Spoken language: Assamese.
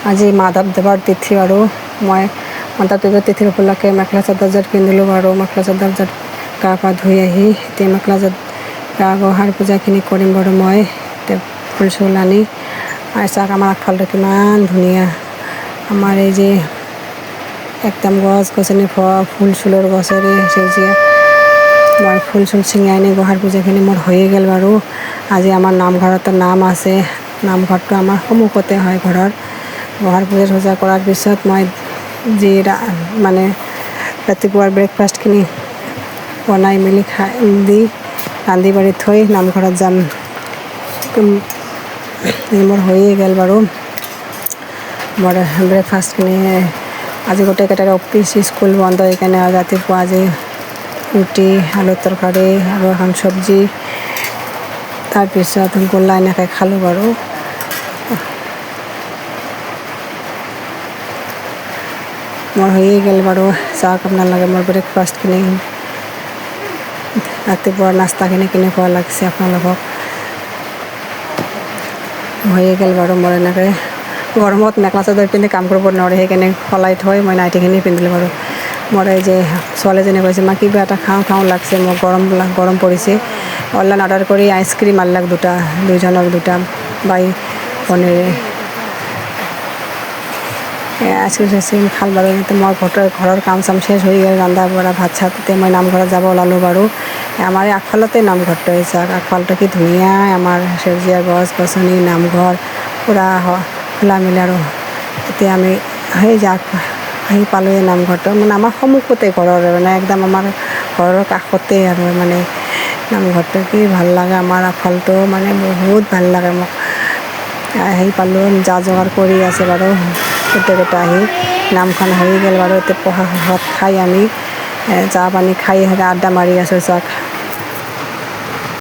আজি মাধৱদেৱৰ তিথি আৰু মই মাধৱদেৱৰ তিথিৰ উপলক্ষে মেখেলা চাদৰ পিন্ধিলোঁ আৰু মেখেলা চাদৰ গা পা ধুই আহি এতিয়া মেখেলা চাদৰ সাৰ পূজাখিনি কৰিম বাৰু। মই এতিয়া ফুল চুল আনি চাওক আমাৰ আগফালটো কিমান ধুনীয়া। আমাৰ এই যে একদম গছ গছনি ফুল চুলৰ গছেৰে সেউজীয়া। মই ফুল চুল ছিঙি আনি গোঁসাই পূজাখিনি মোৰ হৈয়ে গ'ল বাৰু। আজি আমাৰ নামঘৰতো নাম আছে, নামঘৰটো আমাৰ সন্মুখতে হয় ঘৰৰ। গোঁসাই পূজা কৰাৰ পিছত মই যি মানে ৰাতিপুৱাৰ ব্ৰেকফাষ্টখিনি বনাই মেলি ৰান্ধি বাঢ়ি থৈ নামঘৰত যাম। মোৰ হৈয়ে গ'ল বাৰু। মোৰ ব্ৰেকফাষ্টখিনি আজি গোটেইকেইটাৰে অফিচ স্কুল বন্ধ, সেইকাৰণে ৰাতিপুৱা আজি ৰুটি আলু তৰকাৰী আৰু এখন চব্জি, তাৰপিছত গোল্লা এনেকৈ খালোঁ বাৰু। মোৰ হৈয়ে গ'ল বাৰু। চাওক আপোনালোকে মোৰ ব্ৰেকফাষ্টখিনি, ৰাতিপুৱাৰ নাস্তাখিনি কেনেকুৱা লাগিছে আপোনালোকক। হৈয়ে গ'ল বাৰু মোৰ এনেকৈ। গৰমত মেখেলা চাদৰ পিন্ধি কাম কৰিব নোৱাৰে, সেইকাৰণে সলাই থৈ মই নাইটিখিনি পিন্ধিলোঁ বাৰু। মোৰ এই যে ছোৱালীজনীয়ে কৈছে মা কিবা এটা খাওঁ লাগিছে, মোৰ গৰম পৰিছে। অনলাইন অৰ্ডাৰ কৰি আইচক্ৰীম আনিলাক দুজনৰ দুটা বাই ভনীৰে। আইচক্ৰীম চাইচক্ৰীম খাল বাৰু। মই ঘৰৰ কাম চাম শেষ হৈ গ'ল, ৰন্ধা বঢ়া ভাত চাত। এতিয়া মই নামঘৰত যাব ওলালোঁ বাৰু। আমাৰ এই আগফালতে নামঘৰটো হৈছে, আগফালটো কি ধুনীয়া। আমাৰ সেউজীয়া গছ গছনি, নামঘৰ পূৰা খোলা মেলা আৰু। এতিয়া আমি আহি পালোঁৱে নামঘৰটো, মানে আমাৰ সন্মুখতে ঘৰৰ মানে একদম আমাৰ ঘৰৰ কাষতে আৰু মানে নামঘৰটো। কি ভাল লাগে আমাৰ আগফালটো, মানে বহুত ভাল লাগে মোক। আহি পালোঁ, যা যোগাৰ কৰি আছে বাৰু গোটেইকেইটা আহি। নামখন হৈ গ'ল বাৰু। এতিয়া প্ৰসাদ খাই আমি চাহ পানী খাই আড্ডা মাৰি আছোঁ চাওক।